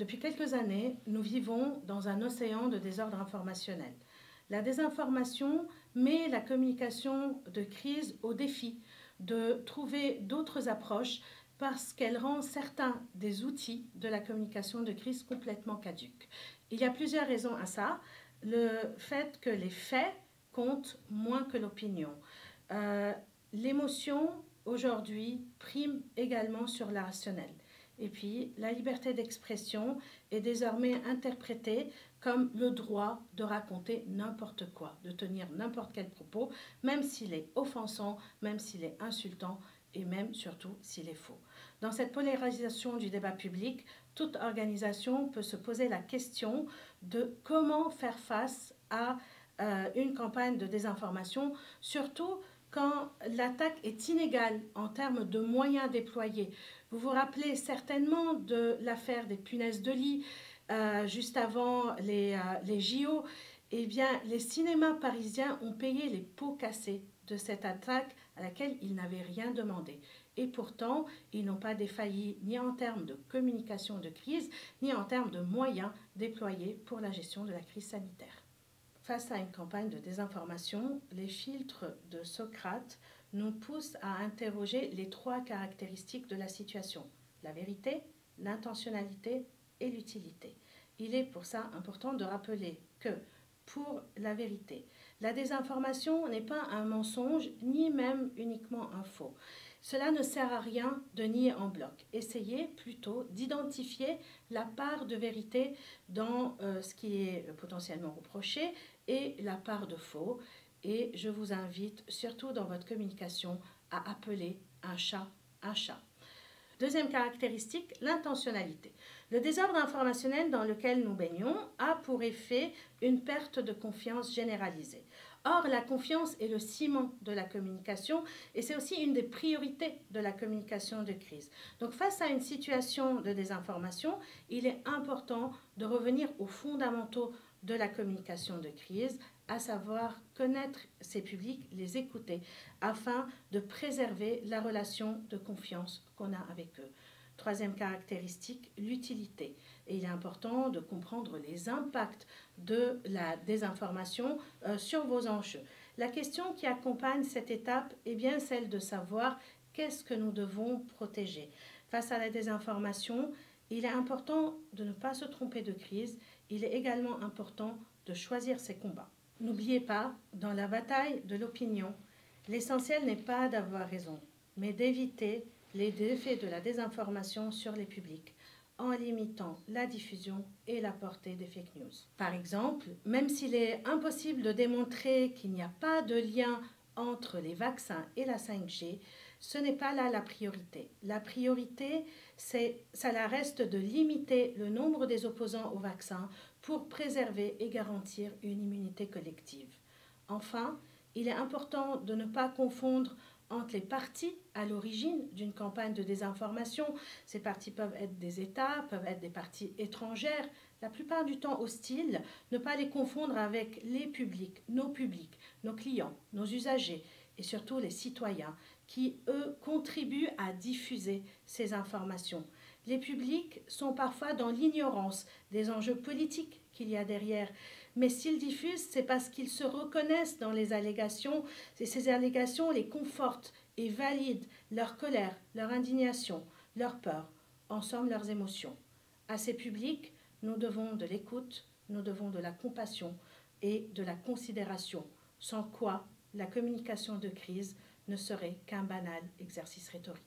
Depuis quelques années, nous vivons dans un océan de désordre informationnel. La désinformation met la communication de crise au défi de trouver d'autres approches parce qu'elle rend certains des outils de la communication de crise complètement caducs. Il y a plusieurs raisons à ça. Le fait que les faits comptent moins que l'opinion. L'émotion, aujourd'hui, prime également sur la rationnelle. Et puis, la liberté d'expression est désormais interprétée comme le droit de raconter n'importe quoi, de tenir n'importe quel propos, même s'il est offensant, même s'il est insultant et même, surtout, s'il est faux. Dans cette polarisation du débat public, toute organisation peut se poser la question de comment faire face à une campagne de désinformation, surtout quand l'attaque est inégale en termes de moyens déployés. Vous vous rappelez certainement de l'affaire des punaises de lit juste avant les JO. Eh bien, les cinémas parisiens ont payé les pots cassés de cette attaque à laquelle ils n'avaient rien demandé. Et pourtant, ils n'ont pas défailli ni en termes de communication de crise, ni en termes de moyens déployés pour la gestion de la crise sanitaire. Face à une campagne de désinformation, les filtres de Socrate nous poussent à interroger les trois caractéristiques de la situation: la vérité, l'intentionnalité et l'utilité. Il est pour ça important de rappeler que, pour la vérité, la désinformation n'est pas un mensonge, ni même uniquement un faux. Cela ne sert à rien de nier en bloc. Essayez plutôt d'identifier la part de vérité dans ce qui est potentiellement reproché et la part de faux. Et je vous invite, surtout dans votre communication, à appeler un chat un chat. Deuxième caractéristique, l'intentionnalité. Le désordre informationnel dans lequel nous baignons a pour effet une perte de confiance généralisée. Or, la confiance est le ciment de la communication et c'est aussi une des priorités de la communication de crise. Donc, face à une situation de désinformation, il est important de revenir aux fondamentaux de la communication de crise, à savoir connaître ces publics, les écouter, afin de préserver la relation de confiance qu'on a avec eux. Troisième caractéristique, l'utilité. Et il est important de comprendre les impacts de la désinformation sur vos enjeux. La question qui accompagne cette étape est bien celle de savoir qu'est-ce que nous devons protéger. Face à la désinformation, il est important de ne pas se tromper de crise. Il est également important de choisir ses combats. N'oubliez pas, dans la bataille de l'opinion, l'essentiel n'est pas d'avoir raison, mais d'éviter les effets de la désinformation sur les publics en limitant la diffusion et la portée des fake news. Par exemple, même s'il est impossible de démontrer qu'il n'y a pas de lien entre les vaccins et la 5G, ce n'est pas là la priorité. La priorité, ça reste de limiter le nombre des opposants au vaccin pour préserver et garantir une immunité collective. Enfin, il est important de ne pas confondre entre les partis à l'origine d'une campagne de désinformation. Ces partis peuvent être des États, peuvent être des partis étrangères, la plupart du temps hostiles, ne pas les confondre avec les publics, nos clients, nos usagers et surtout les citoyens qui, eux, contribuent à diffuser ces informations. Les publics sont parfois dans l'ignorance des enjeux politiques qu'il y a derrière, mais s'ils diffusent, c'est parce qu'ils se reconnaissent dans les allégations, et ces allégations les confortent et valident leur colère, leur indignation, leur peur, en somme leurs émotions. À ces publics, nous devons de l'écoute, nous devons de la compassion et de la considération, sans quoi la communication de crise ne serait qu'un banal exercice rhétorique.